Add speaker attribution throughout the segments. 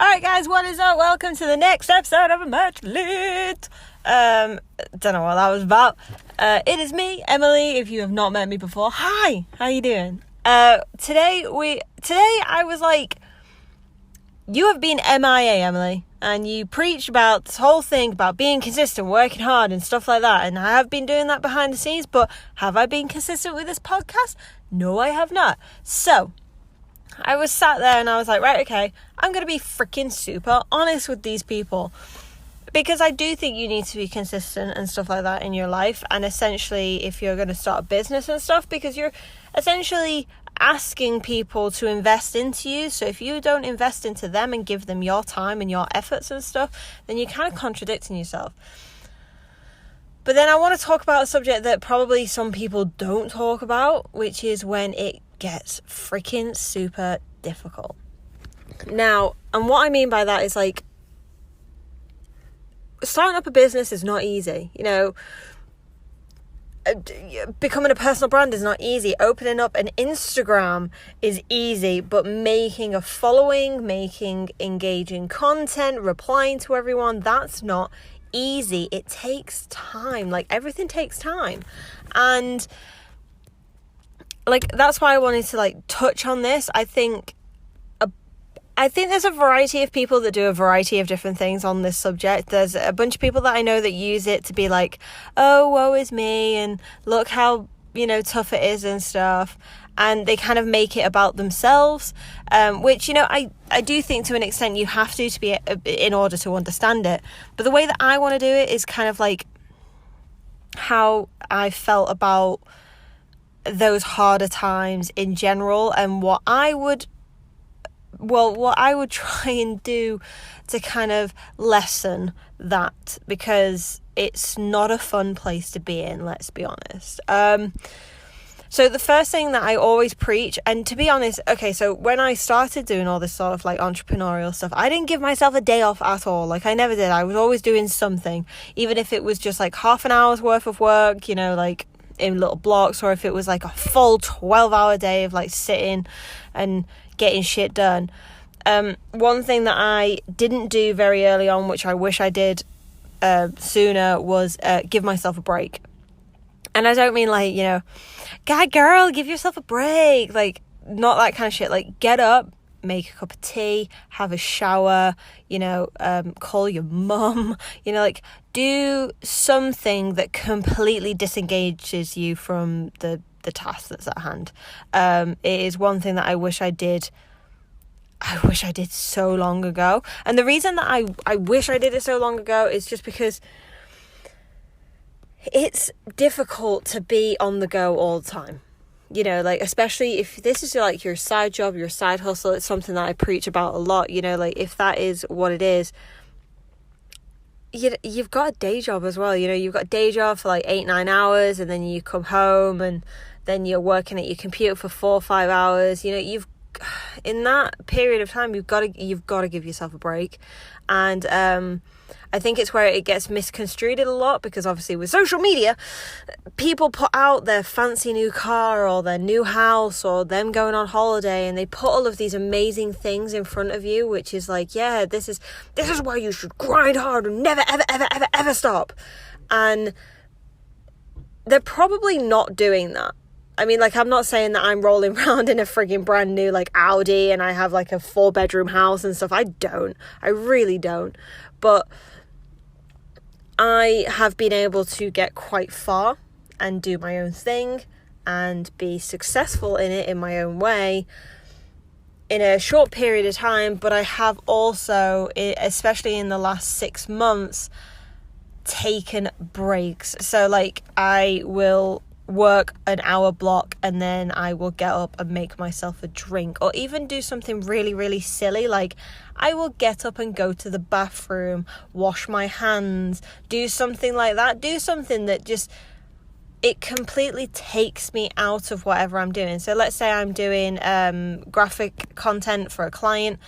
Speaker 1: Alright guys, what is up? Welcome to the next episode of A Match Lit. Don't know what that was about. It is me, Emily, if you have not met me before. Hi, how you doing? Today I was like, you have been MIA, Emily, and you preach about this whole thing about being consistent, working hard and stuff like that, and I have been doing that behind the scenes, but have I been consistent with this podcast? No, I have not. So I was sat there and I was like, right, okay, I'm going to be freaking super honest with these people, because I do think you need to be consistent and stuff like that in your life. And essentially, if you're going to start a business and stuff, because you're essentially asking people to invest into you. So if you don't invest into them and give them your time and your efforts and stuff, then you're kind of contradicting yourself. But then I want to talk about a subject that probably some people don't talk about, which is when it gets freaking super difficult. Now, and what I mean by that is, like, starting up a business is not easy. You know, becoming a personal brand is not easy. Opening up an Instagram is easy, but making a following, making engaging content, replying to everyone, that's not easy. It takes time. Like, everything takes time. And like, that's why I wanted to like touch on this. I think there's a variety of people that do a variety of different things on this subject. There's a bunch of people that I know that use it to be like, oh, woe is me, and look how, you know, tough it is and stuff. And they kind of make it about themselves, which, you know, I do think to an extent you have to be in order to understand it. But the way that I want to do it is kind of like how I felt about those harder times in general, and what I would try and do to kind of lessen that, because it's not a fun place to be in, let's be honest. So the first thing that I always preach, and to be honest, okay, so when I started doing all this sort of like entrepreneurial stuff, I didn't give myself a day off at all. Like, I never did. I was always doing something, even if it was just like half an hour's worth of work, you know, like in little blocks, or if it was like a full 12-hour day of like sitting and getting shit done. One thing that I didn't do very early on, which I wish I did sooner, was give myself a break. And I don't mean like, you know, guy, girl, give yourself a break, like, not that kind of shit. Like, get up, make a cup of tea, have a shower, you know, call your mum, you know, like, do something that completely disengages you from the task that's at hand. It is one thing that I wish I did so long ago. And the reason that I wish I did it so long ago is just because it's difficult to be on the go all the time. You know, like, especially if this is like your side job, your side hustle. It's something that I preach about a lot, you know, like, if that is what it is, you've got a day job as well. You know, you've got a day job for like 8-9 hours, and then you come home and then you're working at your computer for 4 or 5 hours. You know, in that period of time, you've got to give yourself a break. And I think it's where it gets misconstrued a lot, because obviously with social media, people put out their fancy new car or their new house or them going on holiday, and they put all of these amazing things in front of you, which is like, yeah, this is why you should grind hard and never, ever, ever, ever, ever stop. And they're probably not doing that. I mean, like, I'm not saying that I'm rolling around in a frigging brand new, like, Audi and I have, like, a 4-bedroom house and stuff. I don't. I really don't. But I have been able to get quite far and do my own thing and be successful in it in my own way in a short period of time. But I have also, especially in the last 6 months, taken breaks. So, like, I will work an hour block, and then I will get up and make myself a drink, or even do something really, really silly. Like, I will get up and go to the bathroom, wash my hands, do something like that. Do something that just, it completely takes me out of whatever I'm doing. So let's say I'm doing graphic content for a client.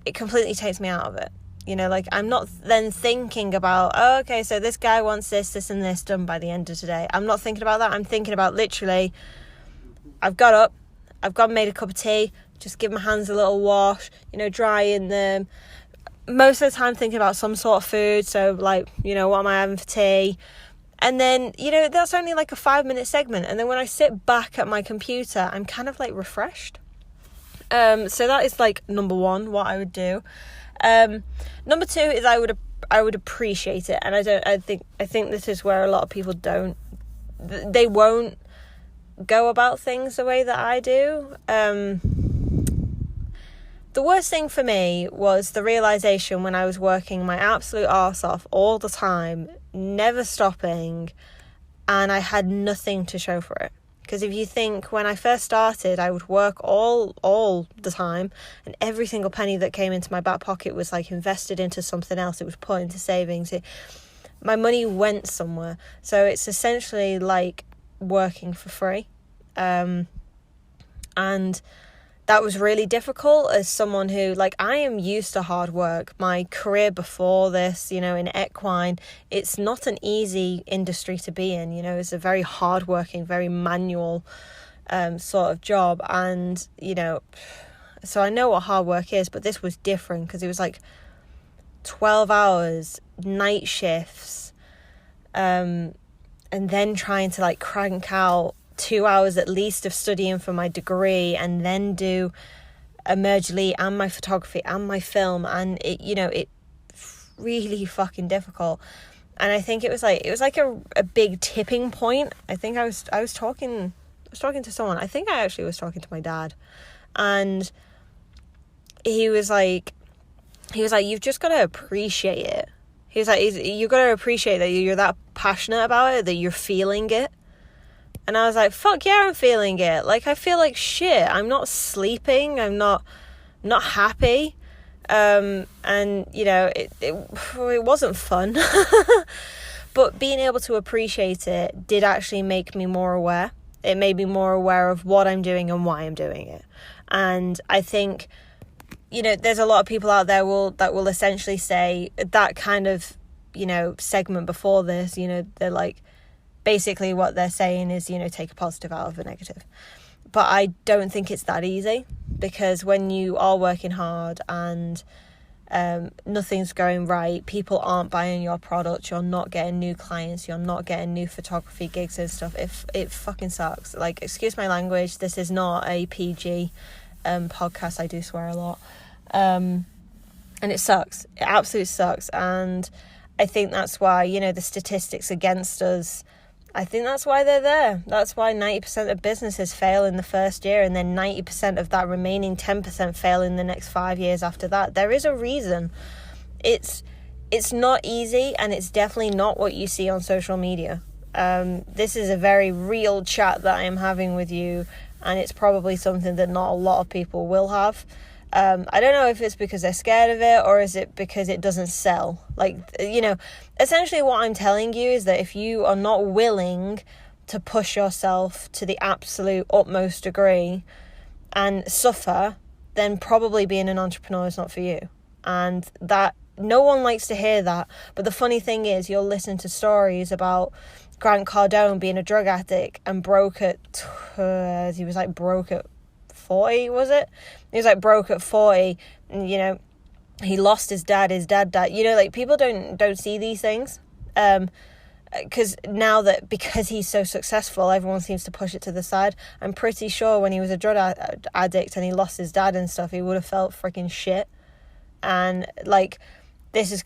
Speaker 1: It completely takes me out of it. You know, like, I'm not then thinking about, oh, okay, so this guy wants this, and this done by the end of today. I'm not thinking about that. I'm thinking about literally, I've got up, I've gone and made a cup of tea, just give my hands a little wash, drying them. Most of the time thinking about some sort of food. So like, what am I having for tea? And then, that's only like a 5-minute segment. And then when I sit back at my computer, I'm kind of like refreshed. So that is like number one, what I would do. Number two is I would appreciate it. And I think this is where a lot of people they won't go about things the way that I do. The worst thing for me was the realisation when I was working my absolute arse off all the time, never stopping, and I had nothing to show for it. Because if you think, when I first started, I would work all the time, and every single penny that came into my back pocket was like invested into something else. It was put into savings. My money went somewhere. So it's essentially like working for free. And that was really difficult as someone who, like, I am used to hard work. My career before this, in equine, it's not an easy industry to be in. It's a very hardworking, very manual sort of job. And, so I know what hard work is, but this was different because it was like 12 hours, night shifts, and then trying to like crank out 2 hours at least of studying for my degree, and then do Emergely and my photography and my film, and it really fucking difficult. And I think it was like a big tipping point. I think I was talking to someone. I think I actually was talking to my dad, and he was like you've just got to appreciate it. He was like, you've got to appreciate that you're that passionate about it, that you're feeling it. And I was like, fuck yeah, I'm feeling it. Like, I feel like shit. I'm not sleeping. I'm not happy. And, it wasn't fun. But being able to appreciate it did actually make me more aware. It made me more aware of what I'm doing and why I'm doing it. And I think, there's a lot of people out there that will essentially say that kind of, segment before this, they're like, basically what they're saying is, take a positive out of a negative. But I don't think it's that easy, because when you are working hard and nothing's going right, people aren't buying your product, you're not getting new clients, you're not getting new photography gigs and stuff, it fucking sucks. Like, excuse my language, this is not a PG podcast, I do swear a lot. And it sucks. It absolutely sucks. And I think that's why, the statistics against us, I think that's why they're there. That's why 90% of businesses fail in the first year, and then 90% of that remaining 10% fail in the next 5 years after that. There is a reason. It's not easy, and it's definitely not what you see on social media. This is a very real chat that I am having with you, and it's probably something that not a lot of people will have. I don't know if it's because they're scared of it, or is it because it doesn't sell. Like, essentially what I'm telling you is that if you are not willing to push yourself to the absolute utmost degree and suffer, then probably being an entrepreneur is not for you. And that, no one likes to hear that. But the funny thing is, you'll listen to stories about Grant Cardone being a drug addict and broke at 40, was it? He was like broke at 40, and he lost his dad died. Like, people don't see these things, because he's so successful, everyone seems to push it to the side. I'm pretty sure when he was a drug addict and he lost his dad and stuff, he would have felt freaking shit. And like, this is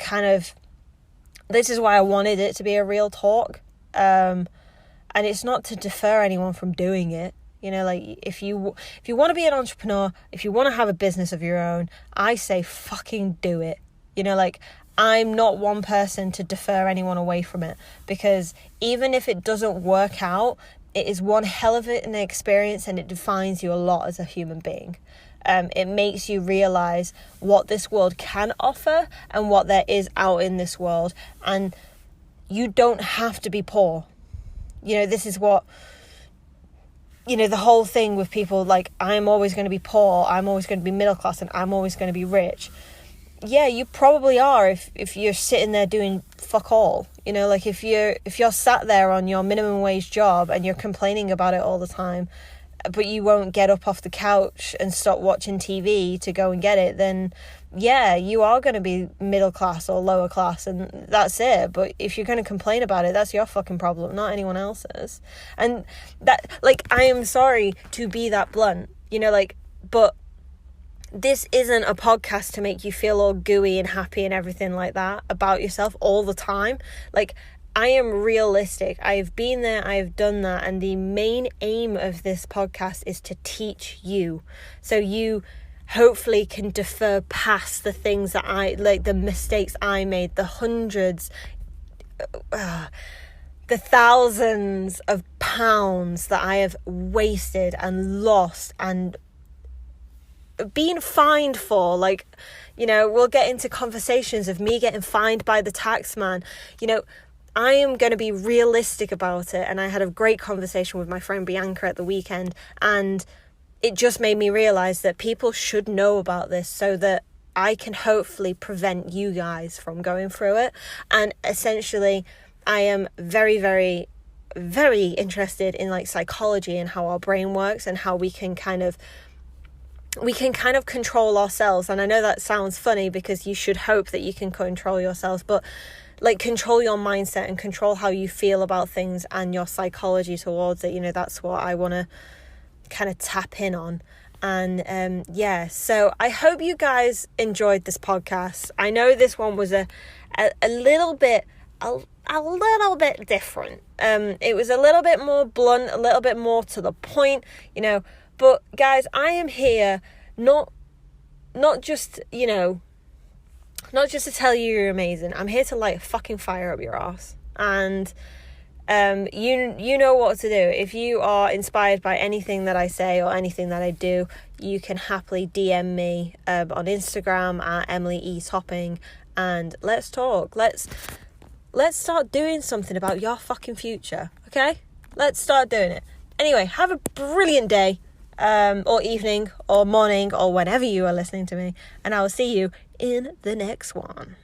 Speaker 1: why I wanted it to be a real talk, and it's not to deter anyone from doing it. Like, if you want to be an entrepreneur, if you want to have a business of your own, I say fucking do it. Like, I'm not one person to defer anyone away from it, because even if it doesn't work out, it is one hell of an experience, and it defines you a lot as a human being. It makes you realize what this world can offer and what there is out in this world, and you don't have to be poor. This is what, the whole thing with people like, I'm always going to be poor, I'm always going to be middle class, and I'm always going to be rich. Yeah, you probably are if you're sitting there doing fuck all. Like, if you're sat there on your minimum wage job and you're complaining about it all the time, but you won't get up off the couch and stop watching TV to go and get it, then yeah, you are going to be middle class or lower class, and that's it. But if you're going to complain about it, that's your fucking problem, not anyone else's. And that, like, I am sorry to be that blunt, you know, like, but this isn't a podcast to make you feel all gooey and happy and everything like that about yourself all the time. Like, I am realistic. I've been there, I've done that, and the main aim of this podcast is to teach you, so you hopefully can defer past the things that the mistakes I made, the hundreds, the thousands of pounds that I have wasted and lost and been fined for. Like, you know, we'll get into conversations of me getting fined by the tax man. You know, I am going to be realistic about it. And I had a great conversation with my friend Bianca at the weekend, and it just made me realize that people should know about this so that I can hopefully prevent you guys from going through it. And essentially, I am very, very, very interested in like psychology and how our brain works and how we can kind of control ourselves. And I know that sounds funny because you should hope that you can control yourselves, but like control your mindset and control how you feel about things and your psychology towards it. You know, that's what I want to kind of tap in on. And yeah, so I hope you guys enjoyed this podcast. I know this one was a little bit different. It was a little bit more blunt, a little bit more to the point, you know. But guys, I am here not just, you know, not just to tell you you're amazing. I'm here to light a fucking fire up your ass. And you know what to do. If you are inspired by anything that I say or anything that I do, you can happily DM me on Instagram at Emily E Topping, and let's talk. Let's start doing something about your fucking future, okay? Let's start doing it. Anyway, have a brilliant day, or evening, or morning, or whenever you are listening to me, and I will see you in the next one.